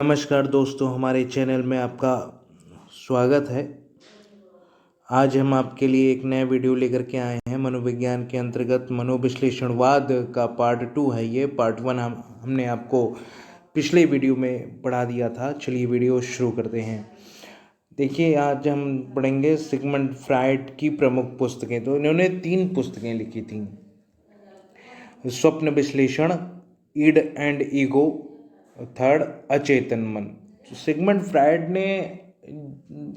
नमस्कार दोस्तों, हमारे चैनल में आपका स्वागत है। आज हम आपके लिए एक नया वीडियो लेकर के आए हैं। मनोविज्ञान के अंतर्गत मनोविश्लेषणवाद का पार्ट 2 है। ये पार्ट 1 हमने आपको पिछले वीडियो में पढ़ा दिया था। चलिए वीडियो शुरू करते हैं। देखिए, आज हम पढ़ेंगे सिगमंड फ्रायड की प्रमुख पुस्तकें। तो इन्होंने 3 पुस्तकें लिखी थी। स्वप्न विश्लेषण, ईड एंड ईगो, थर्ड अचेतन मन। सिगमंड फ्रायड ने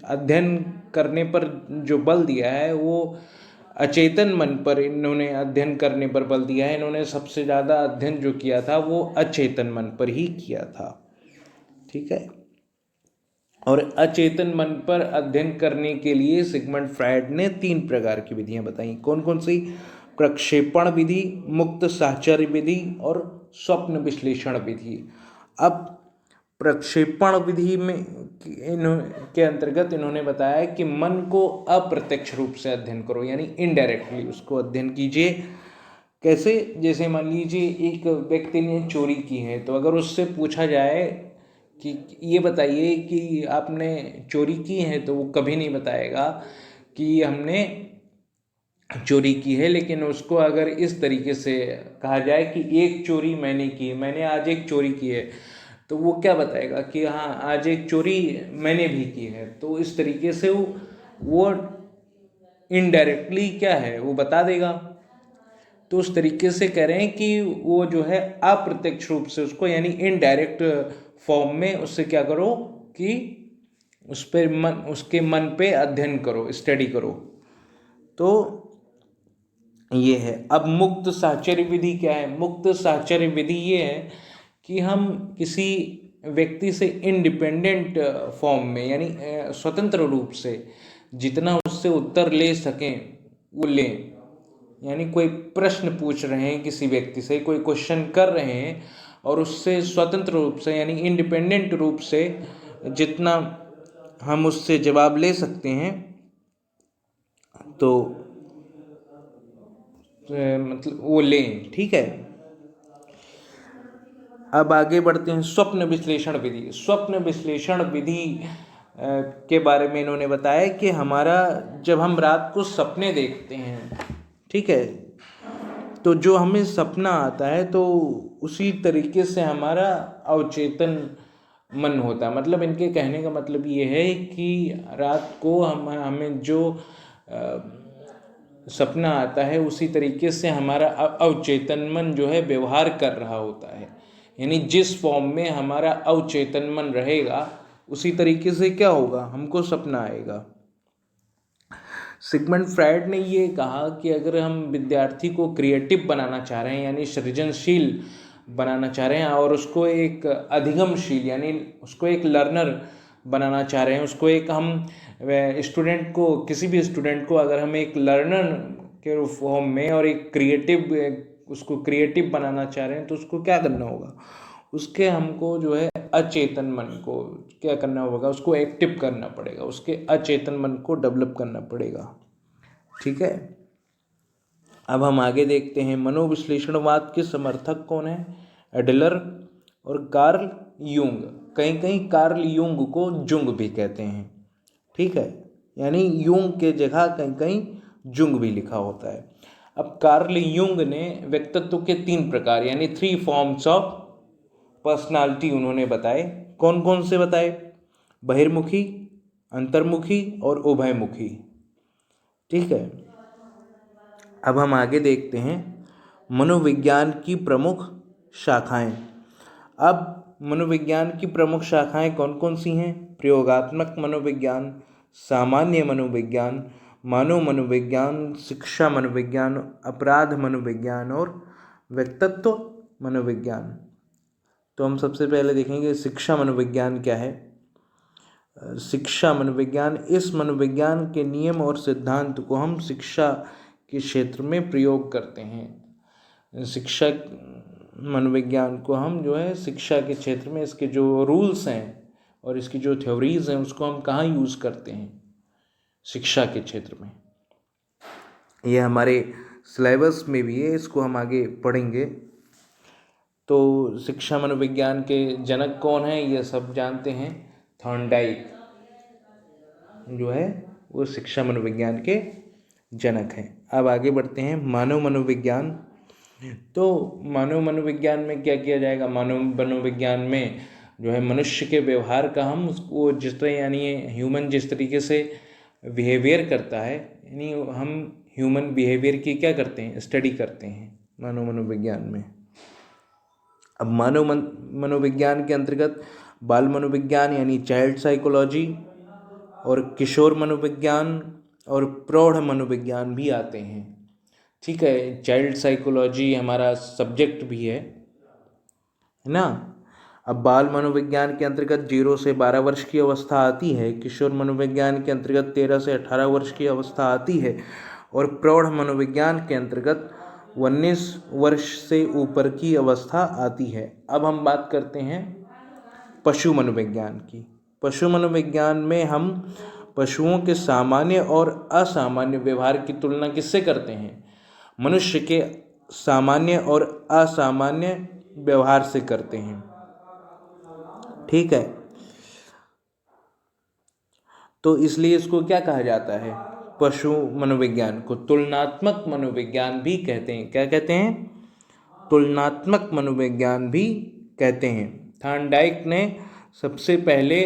अध्ययन करने पर जो बल दिया है वो अचेतन मन पर इन्होंने अध्ययन करने पर बल दिया है। इन्होंने सबसे ज़्यादा अध्ययन जो किया था वो अचेतन मन पर ही किया था। ठीक है। और अचेतन मन पर अध्ययन करने के लिए सिगमंड फ्रायड ने 3 प्रकार की विधियां बताई। कौन कौन सी? प्रक्षेपण विधि, मुक्त साहचर्य विधि और स्वप्न विश्लेषण विधि। अब प्रक्षेपण विधि में के अंतर्गत इन्होंने बताया कि मन को अप्रत्यक्ष रूप से अध्ययन करो, यानी इनडायरेक्टली उसको अध्ययन कीजिए। कैसे? जैसे मान लीजिए एक व्यक्ति ने चोरी की है, तो अगर उससे पूछा जाए कि ये बताइए कि आपने चोरी की है, तो वो कभी नहीं बताएगा कि हमने चोरी की है। लेकिन उसको अगर इस तरीके से कहा जाए कि एक चोरी मैंने की, मैंने आज एक चोरी की है, तो वो क्या बताएगा कि हाँ, आज एक चोरी मैंने भी की है। तो इस तरीके से वो इनडायरेक्टली क्या है वो बता देगा। तो उस तरीके से कह रहे हैं कि वो जो है अप्रत्यक्ष रूप से उसको, यानी इनडायरेक्ट फॉर्म में उससे क्या करो कि उस पर उसके मन पे अध्ययन करो, स्टडी करो। तो ये है। अब मुक्त साहचर्य विधि क्या है? मुक्त साहचर्य विधि ये है कि हम किसी व्यक्ति से इंडिपेंडेंट फॉर्म में, यानी स्वतंत्र रूप से जितना उससे उत्तर ले सकें वो लें। यानी कोई प्रश्न पूछ रहे हैं किसी व्यक्ति से, कोई क्वेश्चन कर रहे हैं, और उससे स्वतंत्र रूप से यानी इंडिपेंडेंट रूप से जितना हम उससे जवाब ले सकते हैं, तो मतलब वो लें। ठीक है। अब आगे बढ़ते हैं। स्वप्न विश्लेषण विधि। स्वप्न विश्लेषण विधि के बारे में इन्होंने बताया कि हमारा जब हम रात को सपने देखते हैं, ठीक है, तो जो हमें सपना आता है तो उसी तरीके से हमारा अवचेतन मन होता है। मतलब इनके कहने का मतलब ये है कि रात को हमें जो सपना आता है उसी तरीके से हमारा अवचेतन मन जो है व्यवहार कर रहा होता है। यानी जिस फॉर्म में हमारा अवचेतन मन रहेगा उसी तरीके से क्या होगा, हमको सपना आएगा। सिगमंड फ्रायड ने ये कहा कि अगर हम विद्यार्थी को क्रिएटिव बनाना चाह रहे हैं, यानी सृजनशील बनाना चाह रहे हैं, और उसको एक अधिगमशील यानी उसको एक लर्नर बनाना चाह रहे हैं, उसको एक हम स्टूडेंट को, किसी भी स्टूडेंट को अगर हम एक लर्नर के फॉर्म में और एक क्रिएटिव, उसको क्रिएटिव बनाना चाह रहे हैं, तो उसको क्या करना होगा? उसके हमको जो है अचेतन मन को क्या करना होगा? उसको एक्टिव करना पड़ेगा, उसके अचेतन मन को डेवलप करना पड़ेगा। ठीक है। अब हम आगे देखते हैं। मनोविश्लेषणवाद के समर्थक कौन है? एडलर और कार्ल यूंग। कहीं कहीं कार्ल यूंग को जुंग भी कहते हैं। ठीक है, यानी यूंग के जगह कहीं कहीं जुंग भी लिखा होता है। अब कार्ल यूंग ने व्यक्तित्व के 3 प्रकार यानी 3 फॉर्म्स ऑफ पर्सनालिटी उन्होंने बताए। कौन कौन से बताए? बहिर्मुखी, अंतर्मुखी और उभयमुखी। ठीक है। अब हम आगे देखते हैं मनोविज्ञान की प्रमुख शाखाएं। अब मनोविज्ञान की प्रमुख शाखाएं कौन कौन सी हैं? प्रयोगात्मक मनोविज्ञान, सामान्य मनोविज्ञान, मानव मनोविज्ञान, शिक्षा मनोविज्ञान, अपराध मनोविज्ञान और व्यक्तित्व मनोविज्ञान। तो हम सबसे पहले देखेंगे शिक्षा मनोविज्ञान क्या है। शिक्षा मनोविज्ञान इस मनोविज्ञान के नियम और सिद्धांत को हम शिक्षा के क्षेत्र में प्रयोग करते हैं। शिक्षा मनोविज्ञान को हम जो है शिक्षा के क्षेत्र में इसके जो रूल्स हैं और इसकी जो थ्योरीज हैं उसको हम कहाँ यूज़ करते हैं? शिक्षा के क्षेत्र में। ये हमारे सिलेबस में भी है, इसको हम आगे पढ़ेंगे। तो शिक्षा मनोविज्ञान के जनक कौन हैं ये सब जानते हैं। थॉर्नडाइक जो है वो शिक्षा मनोविज्ञान के जनक हैं। अब आगे बढ़ते हैं मानव मनोविज्ञान। तो मानव मनोविज्ञान में क्या किया जाएगा? मानव मनोविज्ञान में जो है मनुष्य के व्यवहार का हम उसको जिस तरह यानी ह्यूमन जिस तरीके से बिहेवियर करता है, यानी हम ह्यूमन बिहेवियर की क्या करते हैं? स्टडी करते हैं मानव मनोविज्ञान में। अब मनोविज्ञान के अंतर्गत बाल मनोविज्ञान यानी चाइल्ड साइकोलॉजी और किशोर मनोविज्ञान और प्रौढ़ मनोविज्ञान भी आते हैं। ठीक है, चाइल्ड साइकोलॉजी हमारा सब्जेक्ट भी है ना। अब बाल मनोविज्ञान के अंतर्गत 0 से 12 वर्ष की अवस्था आती है, किशोर मनोविज्ञान के अंतर्गत 13 से 18 वर्ष की अवस्था आती है और प्रौढ़ मनोविज्ञान के अंतर्गत 19 वर्ष से ऊपर की अवस्था आती है। अब हम बात करते हैं पशु मनोविज्ञान की। पशु मनोविज्ञान में हम पशुओं के सामान्य और असामान्य व्यवहार की तुलना किससे करते हैं? मनुष्य के सामान्य और असामान्य व्यवहार से करते हैं। ठीक है, तो इसलिए इसको क्या कहा जाता है? पशु मनोविज्ञान को तुलनात्मक मनोविज्ञान भी कहते हैं। क्या कहते हैं? तुलनात्मक मनोविज्ञान भी कहते हैं। थॉर्नडाइक ने सबसे पहले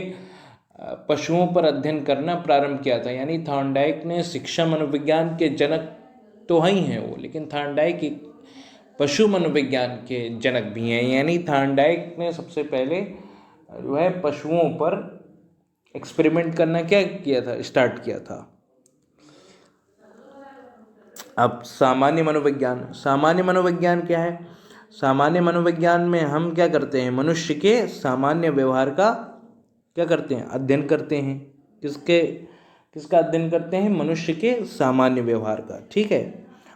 पशुओं पर अध्ययन करना प्रारंभ किया था। यानी थॉर्नडाइक ने शिक्षा मनोविज्ञान के जनक तो ही हैं वो, लेकिन थॉर्नडाइक एक पशु मनोविज्ञान के जनक भी हैं। यानी थॉर्नडाइक ने सबसे पहले जो है पशुओं पर एक्सपेरिमेंट करना क्या किया था? स्टार्ट किया था। अब सामान्य मनोविज्ञान। सामान्य मनोविज्ञान क्या है? सामान्य मनोविज्ञान में हम क्या करते हैं? मनुष्य के सामान्य व्यवहार का क्या करते हैं? अध्ययन करते हैं। किसका अध्ययन करते हैं? मनुष्य के सामान्य व्यवहार का। ठीक है,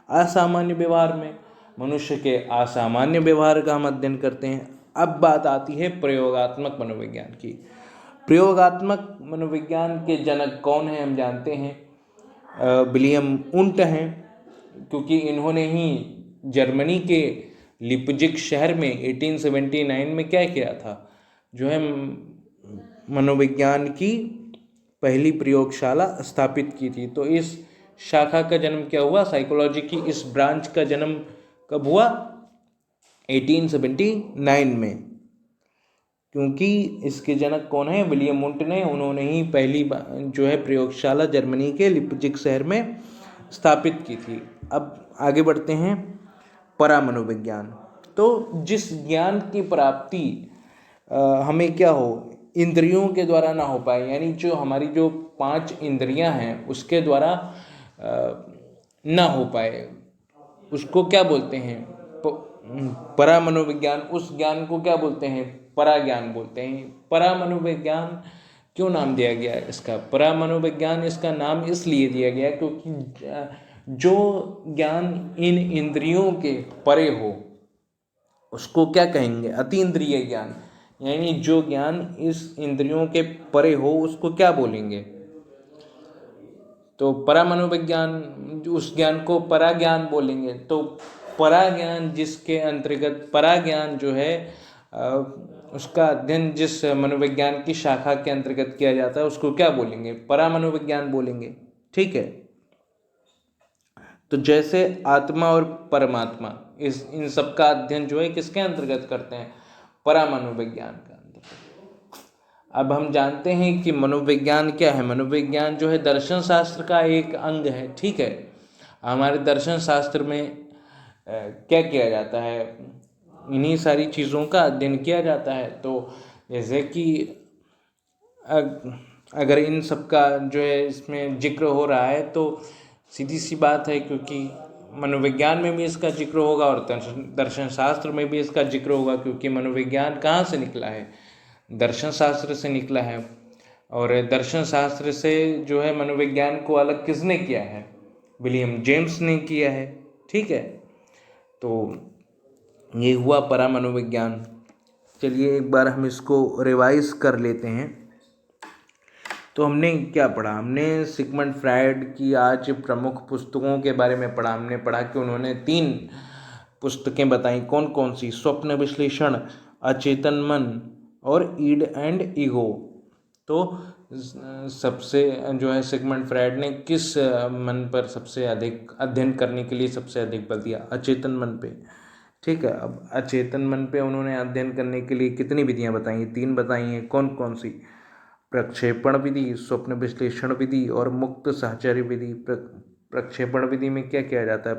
असामान्य व्यवहार में मनुष्य के असामान्य व्यवहार का हम अध्ययन करते हैं। अब बात आती है प्रयोगात्मक मनोविज्ञान की। प्रयोगात्मक मनोविज्ञान के जनक कौन हैं? हम जानते हैं विलियम उंट हैं, क्योंकि इन्होंने ही जर्मनी के लिपजिग शहर में 1879 में क्या किया था? जो है मनोविज्ञान की पहली प्रयोगशाला स्थापित की थी। तो इस शाखा का जन्म क्या हुआ? साइकोलॉजी की इस ब्रांच का जन्म कब हुआ? 1879 में, क्योंकि इसके जनक कौन है? विलियम उंट ने। उन्होंने ही पहली जो है प्रयोगशाला जर्मनी के लिपजिग शहर में स्थापित की थी। अब आगे बढ़ते हैं परा मनोविज्ञान। तो जिस ज्ञान की प्राप्ति हमें क्या हो? इंद्रियों के द्वारा ना हो पाए, यानी जो हमारी जो 5 इंद्रियां हैं उसके द्वारा ना हो पाए, उसको क्या बोलते हैं? परा मनोविज्ञान। उस ज्ञान को क्या बोलते हैं? परा ज्ञान बोलते हैं। परा मनोविज्ञान क्यों नाम दिया गया इसका? परा मनोविज्ञान इसका नाम इसलिए दिया गया क्योंकि जो ज्ञान इन इंद्रियों के परे हो उसको क्या कहेंगे? अतीन्द्रिय ज्ञान। यानी जो ज्ञान इस इंद्रियों के परे हो उसको क्या बोलेंगे? तो परा मनोविज्ञान, उस ज्ञान को परा ज्ञान बोलेंगे। तो परा ज्ञान जिसके अंतर्गत, परा ज्ञान जो है उसका अध्ययन जिस मनोविज्ञान की शाखा के अंतर्गत किया जाता है उसको क्या बोलेंगे? परा मनोविज्ञान बोलेंगे। ठीक है, तो जैसे आत्मा और परमात्मा, इन सब का अध्ययन जो है किसके अंतर्गत करते हैं? परा मनोविज्ञान का अंतर्गत। अब हम जानते हैं कि मनोविज्ञान क्या है। मनोविज्ञान जो है दर्शन शास्त्र का एक अंग है। ठीक है, हमारे दर्शन शास्त्र में क्या किया जाता है? इन्हीं सारी चीज़ों का अध्ययन किया जाता है। तो जैसे कि अगर इन सब का जो है इसमें जिक्र हो रहा है तो सीधी सी बात है, क्योंकि मनोविज्ञान में भी इसका जिक्र होगा और दर्शन शास्त्र में भी इसका जिक्र होगा, क्योंकि मनोविज्ञान कहाँ से निकला है? दर्शन शास्त्र से निकला है। और दर्शन शास्त्र से जो है मनोविज्ञान को अलग किसने किया है? विलियम जेम्स ने किया है। ठीक है, तो ये हुआ परा मनोविज्ञान। चलिए एक बार हम इसको रिवाइज कर लेते हैं। तो हमने क्या पढ़ा? हमने सिगमंड फ्रायड की आज प्रमुख पुस्तकों के बारे में पढ़ा। हमने पढ़ा कि उन्होंने 3 पुस्तकें बताई कौन कौन सी? स्वप्न विश्लेषण, अचेतन मन और ईड एंड ईगो। तो सबसे जो है सिगमंड फ्रायड ने किस मन पर सबसे अधिक अध्ययन करने के लिए सबसे अधिक बल दिया? अचेतन मन पे। ठीक है, अब अचेतन मन पे उन्होंने अध्ययन करने के लिए कितनी विधियां बताई? 3 बताई हैं। कौन कौन सी? प्रक्षेपण विधि, स्वप्न विश्लेषण विधि और मुक्त साहचर्य विधि। प्रक्षेपण विधि में क्या किया जाता है?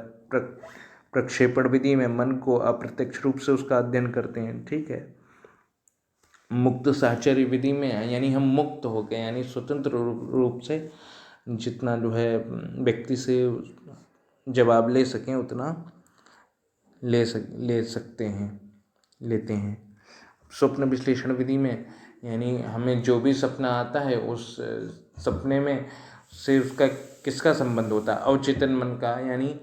प्रक्षेपण विधि में मन को अप्रत्यक्ष रूप से उसका अध्ययन करते हैं। ठीक है। मुक्त साहचर्य विधि में यानी हम मुक्त हो गए, यानी स्वतंत्र रूप से जितना जो है व्यक्ति से जवाब ले सकें उतना ले सकते हैं, लेते हैं। स्वप्न विश्लेषण विधि में यानी हमें जो भी सपना आता है उस सपने में से उसका किसका संबंध होता है? अवचेतन मन का। यानी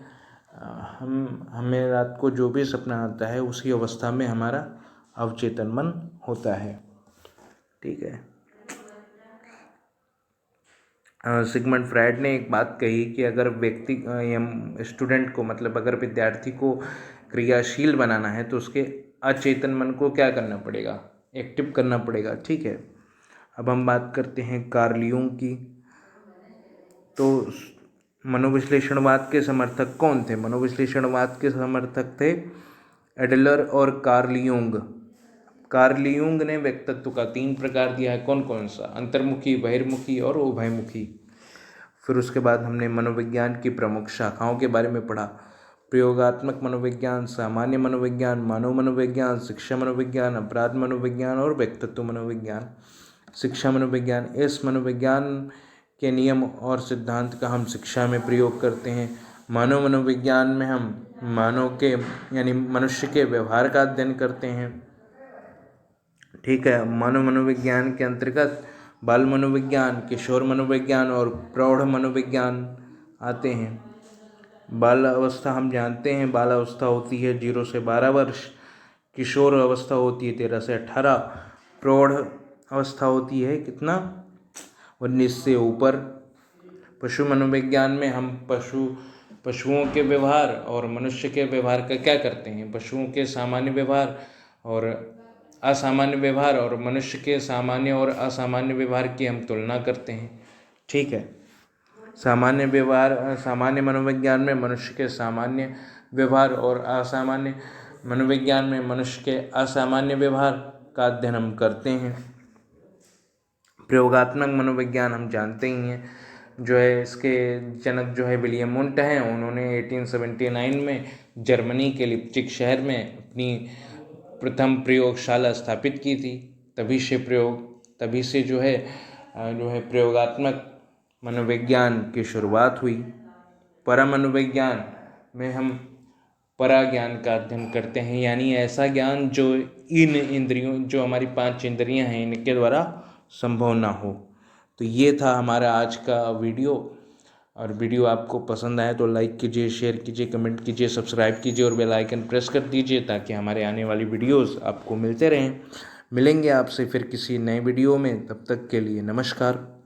हमें रात को जो भी सपना आता है उसी अवस्था में हमारा अवचेतन मन होता है। ठीक है। सिगमंड फ्रायड ने एक बात कही कि अगर व्यक्ति स्टूडेंट को, मतलब अगर विद्यार्थी को क्रियाशील बनाना है तो उसके अचेतन मन को क्या करना पड़ेगा? एक्टिव करना पड़ेगा। ठीक है। अब हम बात करते हैं कार्ल यूंग की। तो मनोविश्लेषणवाद के समर्थक कौन थे? मनोविश्लेषणवाद के समर्थक थे एडलर और कार्ल यूंग। कार्ल यूंग ने व्यक्तित्व का 3 प्रकार दिया है। कौन कौन सा? अंतर्मुखी, बहिर्मुखी और उभयमुखी। फिर उसके बाद हमने मनोविज्ञान की प्रमुख शाखाओं के बारे में पढ़ा। प्रयोगात्मक मनोविज्ञान, सामान्य मनोविज्ञान, मानव मनोविज्ञान, शिक्षा मनोविज्ञान, अपराध मनोविज्ञान और व्यक्तित्व मनोविज्ञान। शिक्षा मनोविज्ञान, इस मनोविज्ञान के नियम और सिद्धांत का हम शिक्षा में प्रयोग करते हैं। मानव मनोविज्ञान में हम मानव के यानी मनुष्य के व्यवहार का अध्ययन करते हैं। ठीक है। मानव मनोविज्ञान के अंतर्गत बाल मनोविज्ञान, किशोर मनोविज्ञान और प्रौढ़ मनोविज्ञान आते हैं। बाल अवस्था हम जानते हैं, बाल अवस्था होती है 0 से 12 वर्ष, किशोर अवस्था होती है 13 से 18, प्रौढ़ अवस्था होती है कितना? 19 से ऊपर। पशु मनोविज्ञान में हम पशुओं के व्यवहार और मनुष्य के व्यवहार का क्या करते हैं? पशुओं के सामान्य व्यवहार और असामान्य व्यवहार और मनुष्य के सामान्य और असामान्य व्यवहार की हम तुलना करते हैं। ठीक है। सामान्य मनोविज्ञान में मनुष्य के सामान्य व्यवहार और असामान्य मनोविज्ञान में मनुष्य के असामान्य व्यवहार का अध्ययन हम करते हैं। प्रयोगात्मक मनोविज्ञान हम जानते ही हैं, जो है इसके जनक जो है विलियम वुंट हैं। उन्होंने 1879 में जर्मनी के लिप्जिग शहर में अपनी प्रथम प्रयोगशाला स्थापित की थी। तभी से जो है प्रयोगात्मक मनोविज्ञान की शुरुआत हुई। परामनोविज्ञान में हम पराज्ञान का अध्ययन करते हैं, यानी ऐसा ज्ञान जो इन इंद्रियों, जो हमारी 5 इंद्रियां हैं, इनके द्वारा संभव ना हो। तो ये था हमारा आज का वीडियो। और वीडियो आपको पसंद आए तो लाइक कीजिए, शेयर कीजिए, कमेंट कीजिए, सब्सक्राइब कीजिए और बेल आइकन प्रेस कर दीजिए ताकि हमारे आने वाली वीडियोस आपको मिलते रहें। मिलेंगे आपसे फिर किसी नए वीडियो में, तब तक के लिए नमस्कार।